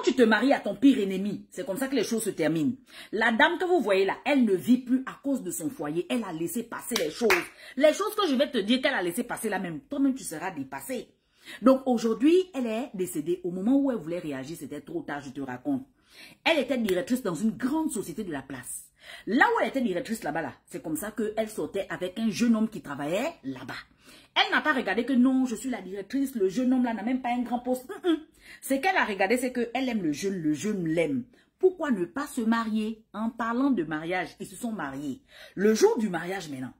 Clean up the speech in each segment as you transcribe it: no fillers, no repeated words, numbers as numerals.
Quand tu te maries à ton pire ennemi, c'est comme ça que les choses se terminent. La dame que vous voyez là, elle ne vit plus à cause de son foyer. Elle a laissé passer les choses. Les choses que je vais te dire qu'elle a laissé passer là même, toi-même tu seras dépassé. Donc aujourd'hui, elle est décédée. Au moment où elle voulait réagir, c'était trop tard, je te raconte. Elle était directrice dans une grande société de la place. Là où elle était directrice là-bas, là, c'est comme ça qu'elle sortait avec un jeune homme qui travaillait là-bas. Elle n'a pas regardé que non, je suis la directrice, le jeune homme là n'a même pas un grand poste. Ce qu'elle a regardé, c'est qu'elle aime le jeune l'aime. Pourquoi ne pas se marier? En parlant de mariage, ils se sont mariés. Le jour du mariage maintenant.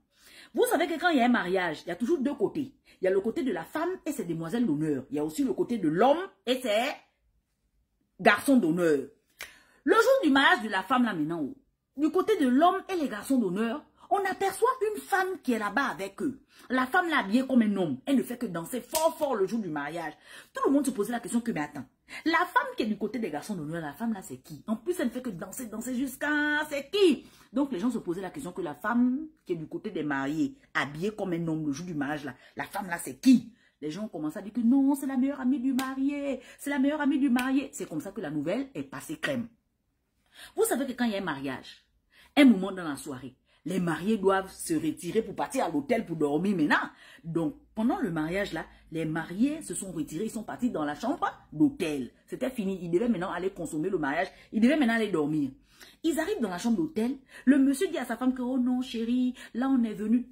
Vous savez que quand il y a un mariage, il y a toujours deux côtés. Il y a le côté de la femme et ses demoiselles d'honneur. Il y a aussi le côté de l'homme et ses garçons d'honneur. Le jour du mariage de la femme là maintenant, du côté de l'homme et les garçons d'honneur, on aperçoit une femme qui est là-bas avec eux. La femme l'a habillée comme un homme. Elle ne fait que danser fort fort le jour du mariage. Tout le monde se posait la question que, mais attends, la femme qui est du côté des garçons d'honneur, la femme là c'est qui? En plus elle ne fait que danser, danser jusqu'à... c'est qui? Donc les gens se posaient la question que la femme qui est du côté des mariés, habillée comme un homme le jour du mariage là, la femme là c'est qui? Les gens ont commencé à dire que non, c'est la meilleure amie du marié. C'est la meilleure amie du marié. C'est comme ça que la nouvelle est passée crème. Vous savez que quand il y a un mariage, un moment dans la soirée, les mariés doivent se retirer pour partir à l'hôtel pour dormir maintenant. Donc, pendant le mariage là, les mariés se sont retirés, ils sont partis dans la chambre d'hôtel. C'était fini, ils devaient maintenant aller consommer le mariage, ils devaient maintenant aller dormir. Ils arrivent dans la chambre d'hôtel, le monsieur dit à sa femme que, oh non chérie, là on est venu.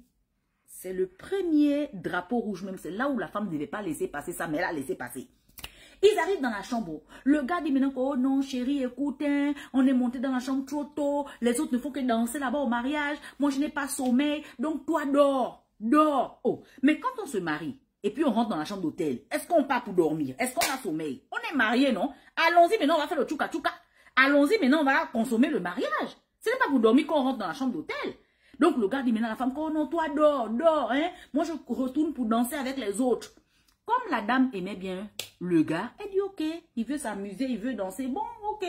C'est le premier drapeau rouge même, c'est là où la femme ne devait pas laisser passer ça, mais elle a laissé passer. Ils arrivent dans la chambre. Le gars dit maintenant que, oh non, chérie, écoute, hein, on est monté dans la chambre trop tôt. Les autres ne font que danser là-bas au mariage. Moi, je n'ai pas sommeil. Donc, toi, dors. Dors. Oh, mais quand on se marie et puis on rentre dans la chambre d'hôtel, est-ce qu'on part pour dormir? Est-ce qu'on a sommeil? On est mariés, non? Allons-y, maintenant, on va faire le tchouka-tchouka. Allons-y, maintenant, on va consommer le mariage. Ce n'est pas pour dormir qu'on rentre dans la chambre d'hôtel. Donc, le gars dit maintenant à la femme, oh non, toi, dors, dors, hein. Moi, je retourne pour danser avec les autres. Comme la dame aimait bien le gars, elle dit ok, il veut s'amuser, il veut danser, bon ok,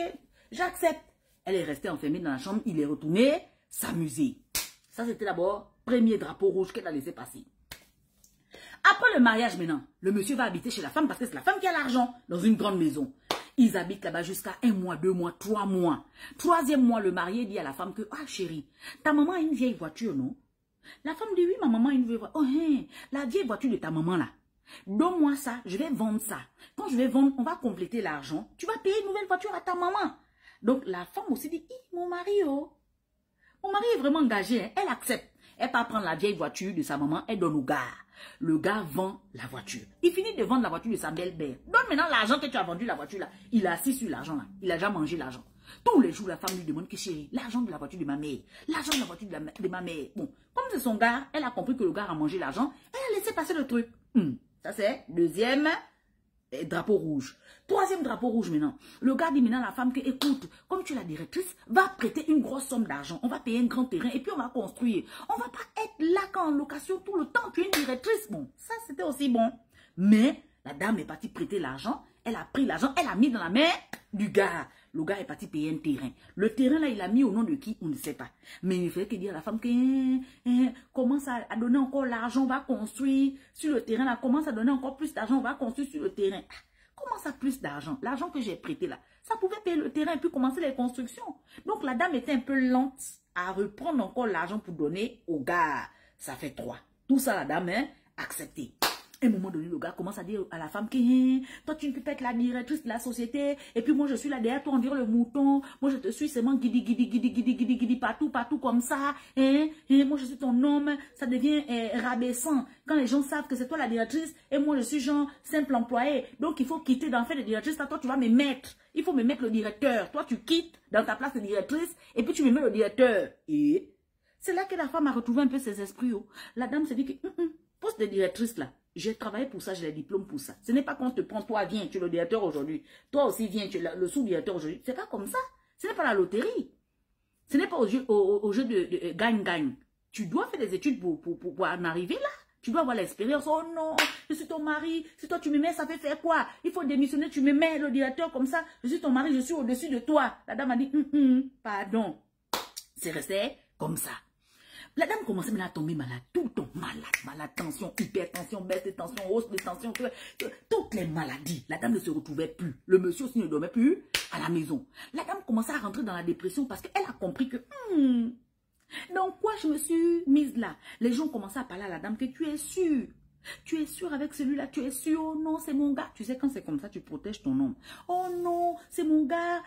j'accepte. Elle est restée enfermée dans la chambre, il est retourné s'amuser. Ça c'était d'abord premier drapeau rouge qu'elle a laissé passer. Après le mariage maintenant, le monsieur va habiter chez la femme parce que c'est la femme qui a l'argent dans une grande maison. Ils habitent là-bas jusqu'à 1 mois, 2 mois, 3 mois. 3e mois, le marié dit à la femme que, ah chérie, ta maman a une vieille voiture, non? La femme dit oui, ma maman a une vieille voiture. Oh, hein, la vieille voiture de ta maman là. Donne-moi ça, je vais vendre ça. Quand je vais vendre, on va compléter l'argent. Tu vas payer une nouvelle voiture à ta maman. Donc la femme aussi dit, mon mari, oh. Mon mari est vraiment engagé, hein. Elle accepte. Elle part prendre la vieille voiture de sa maman, elle donne au gars. Le gars vend la voiture. Il finit de vendre la voiture de sa belle-mère. Donne maintenant l'argent que tu as vendu la voiture là. Il est assis sur l'argent là. Il a déjà mangé l'argent. Tous les jours, la femme lui demande que chérie, l'argent de la voiture de ma mère. L'argent de la voiture de ma mère. Bon, comme c'est son gars, elle a compris que le gars a mangé l'argent. Elle a laissé passer le truc. Ça, c'est deuxième drapeau rouge. 3e drapeau rouge maintenant. Le gars dit maintenant à la femme que, écoute, comme tu es la directrice, va prêter une grosse somme d'argent. On va payer un grand terrain et puis on va construire. On va pas être là quand en location tout le temps. Tu es une directrice. Bon, ça, c'était aussi bon. Mais la dame est partie prêter l'argent. Elle a pris l'argent, elle a mis dans la main du gars. Le gars est parti payer un terrain. Le terrain là, il a mis au nom de qui? On ne sait pas. Mais il fallait que dire à la femme que commence à donner encore l'argent, on va construire sur le terrain là. Commence à donner encore plus d'argent, on va construire sur le terrain. Comment ça plus d'argent? L'argent que j'ai prêté là, ça pouvait payer le terrain et puis commencer les constructions. Donc la dame était un peu lente à reprendre encore l'argent pour donner au gars. Ça fait 3. Tout ça la dame, hein, accepté. À un moment donné, le gars commence à dire à la femme que toi, tu ne peux pas être la directrice de la société. Et puis moi, je suis là derrière toi, on dirait le mouton. Moi, je te suis seulement guidi, partout comme ça. Moi, je suis ton homme. Ça devient rabaissant. Quand les gens savent que c'est toi la directrice et moi, je suis genre simple employé. Donc, il faut quitter d'en faire de directrice. Là, toi, tu vas me mettre. Il faut me mettre le directeur. Toi, tu quittes dans ta place de directrice et puis tu me mets le directeur. Et c'est là que la femme a retrouvé un peu ses esprits. Oh. La dame s'est dit que poste de directrice là. J'ai travaillé pour ça, j'ai les diplômes pour ça. Ce n'est pas qu'on te prend, toi, viens, tu es le directeur aujourd'hui. Toi aussi, viens, tu es le sous-directeur aujourd'hui. C'est pas comme ça. Ce n'est pas la loterie. Ce n'est pas au jeu de gagne-gagne. Tu dois faire des études pour en arriver là. Tu dois avoir l'expérience. Oh non, je suis ton mari. Si toi, tu me mets, ça fait faire quoi? Il faut démissionner, tu me mets le directeur comme ça. Je suis ton mari, je suis au-dessus de toi. La dame a dit, pardon. C'est resté comme ça. La dame commençait maintenant à tomber malade. Tout le temps malade. Tension, hypertension, baisse de tension, hausse de tension. Toutes les maladies. La dame ne se retrouvait plus. Le monsieur aussi ne dormait plus à la maison. La dame commençait à rentrer dans la dépression parce qu'elle a compris que... donc quoi je me suis mise là? Les gens commençaient à parler à la dame que tu es sûre. Tu es sûr avec celui-là, tu es sûr, oh non, c'est mon gars. Tu sais, quand c'est comme ça, tu protèges ton homme. Oh non, c'est mon gars,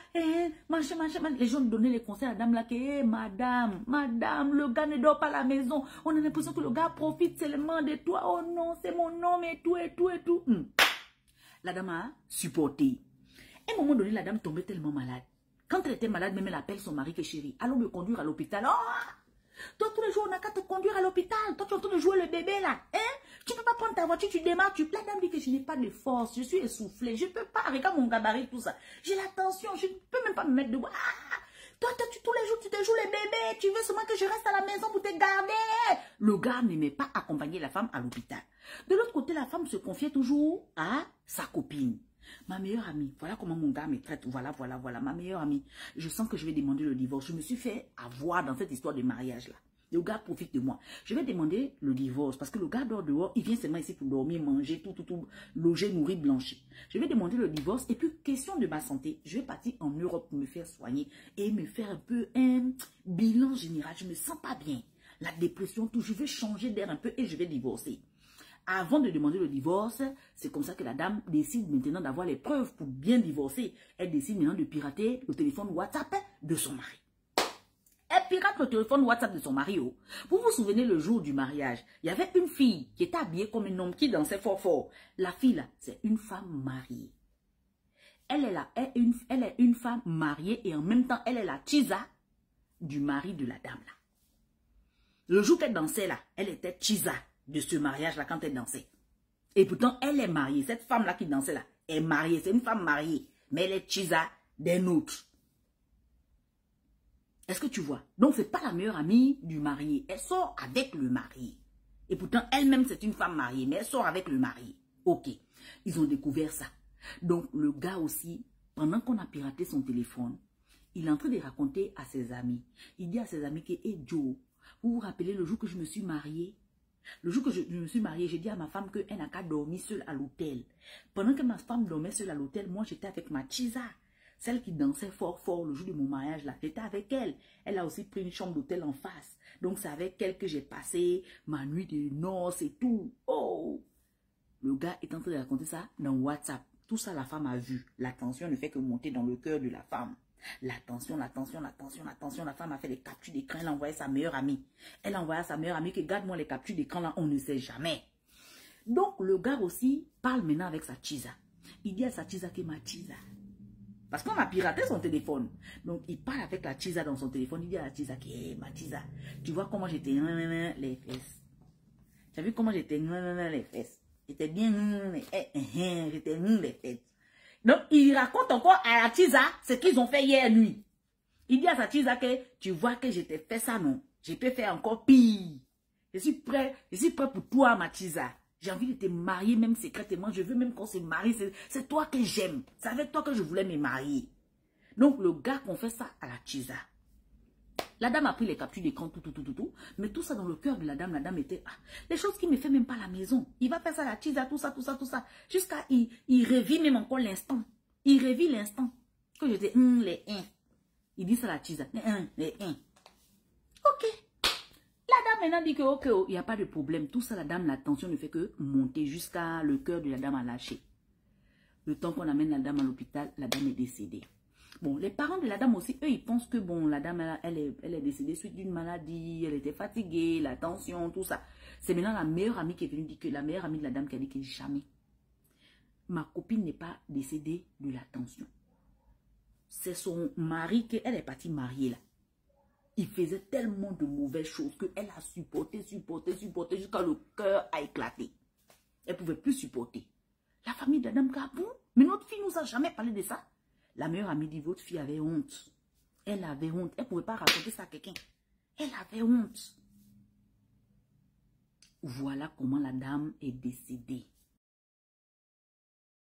machin. Les gens donnaient les conseils à la dame là, que madame, le gars ne dort pas à la maison. On a l'impression que le gars profite seulement de toi. Oh non, c'est mon homme et tout. La dame a supporté. À un moment donné, la dame tombait tellement malade. Quand elle était malade, même elle appelle son mari que chérie. Allons me conduire à l'hôpital. Oh! Toi, tous les jours, on n'a qu'à te conduire à l'hôpital. Toi, tu es en train de jouer le bébé, là. Tu ne peux pas prendre ta voiture, tu démarres. La dame dit que je n'ai pas de force. Je suis essoufflée. Je ne peux pas. Regarde mon gabarit, tout ça. J'ai la tension. Je ne peux même pas me mettre debout. Toi, tous les jours, tu te joues le bébé. Tu veux seulement que je reste à la maison pour te garder. Le gars n'aimait pas accompagner la femme à l'hôpital. De l'autre côté, la femme se confiait toujours à sa copine. Ma meilleure amie, voilà comment mon gars me traite, voilà, ma meilleure amie. Je sens que je vais demander le divorce. Je me suis fait avoir dans cette histoire de mariage-là. Le gars profite de moi. Je vais demander le divorce parce que le gars dort dehors, il vient seulement ici pour dormir, manger, tout, loger, nourrir, blanchir. Je vais demander le divorce et puis, question de ma santé, je vais partir en Europe pour me faire soigner et me faire un peu un bilan général. Je me sens pas bien. La dépression, tout, je vais changer d'air un peu et je vais divorcer. Avant de demander le divorce, c'est comme ça que la dame décide maintenant d'avoir les preuves pour bien divorcer. Elle décide maintenant de pirater le téléphone WhatsApp de son mari. Elle pirate le téléphone WhatsApp de son mari. Oh. Vous vous souvenez le jour du mariage, il y avait une fille qui était habillée comme un homme qui dansait fort. La fille là, c'est une femme mariée. Elle est une femme mariée et en même temps, elle est la tisa du mari de la dame là. Le jour qu'elle dansait là, elle était tisa de ce mariage-là quand elle dansait. Et pourtant, elle est mariée. Cette femme-là qui dansait là est mariée. C'est une femme mariée. Mais elle est tisa d'un autre. Est-ce que tu vois? Donc, c'est pas la meilleure amie du marié. Elle sort avec le marié. Et pourtant, elle-même, c'est une femme mariée. Mais elle sort avec le marié. Ok. Ils ont découvert ça. Donc, le gars aussi, pendant qu'on a piraté son téléphone, il est en train de raconter à ses amis. Il dit à ses amis que, hey Joe, vous vous rappelez le jour que je me suis mariée? Le jour que je me suis mariée, j'ai dit à ma femme qu'elle n'a qu'à dormir seule à l'hôtel. Pendant que ma femme dormait seule à l'hôtel, moi j'étais avec ma tisa. Celle qui dansait fort le jour de mon mariage là. J'étais avec elle. Elle a aussi pris une chambre d'hôtel en face. Donc c'est avec elle que j'ai passé ma nuit de noces et tout. Oh! Le gars est en train de raconter ça dans WhatsApp. Tout ça la femme a vu. La tension ne fait que monter dans le cœur de la femme. La tension. La femme a fait les captures d'écran. Elle a envoyé à sa meilleure amie. Elle a envoyé à sa meilleure amie que garde-moi les captures d'écran là. On ne sait jamais. Donc le gars aussi parle maintenant avec sa tisa. Il dit à sa tisa que ma tisa. Parce qu'on a piraté son téléphone. Donc il parle avec la tisa dans son téléphone. Il dit à la tisa que hey, ma tisa. Tu vois comment j'étais les fesses. Tu as vu comment j'étais les fesses. J'étais bien j'étais les fesses. Donc, il raconte encore à la tisa ce qu'ils ont fait hier nuit. Il dit à sa tisa que tu vois que je t'ai fait ça, non? Je peux faire encore pire. Je suis prêt pour toi, ma tisa. J'ai envie de te marier même secrètement. Je veux même qu'on se marie. C'est toi que j'aime. C'est avec toi que je voulais me marier. Donc, le gars confesse ça à la tisa. La dame a pris les captures d'écran, tout. Mais tout ça dans le cœur de la dame était... les choses qu'il ne fait même pas à la maison. Il va faire ça à la tisa, tout ça. Jusqu'à... Il revit même encore l'instant. Il revit l'instant. Que j'étais... les 1. Il dit ça à la tisa. Les 1. Ok. La dame maintenant dit que ok, il n'y a pas de problème. Tout ça, la dame, la tension ne fait que monter jusqu'à le cœur de la dame à lâcher. Le temps qu'on amène la dame à l'hôpital, la dame est décédée. Bon, les parents de la dame aussi, eux, ils pensent que bon, la dame, elle est décédée suite d'une maladie, elle était fatiguée, la tension, tout ça. C'est maintenant la meilleure amie qui est venue dire que, la meilleure amie de la dame qui a dit que jamais. Ma copine n'est pas décédée de la tension. C'est son mari qu'elle est partie marier là. Il faisait tellement de mauvaises choses qu'elle a supporté jusqu'à le cœur a éclaté. Elle ne pouvait plus supporter. La famille de la dame, bon, mais notre fille nous a jamais parlé de ça. La meilleure amie dit, votre fille avait honte. Elle avait honte. Elle ne pouvait pas raconter ça à quelqu'un. Elle avait honte. Voilà comment la dame est décédée.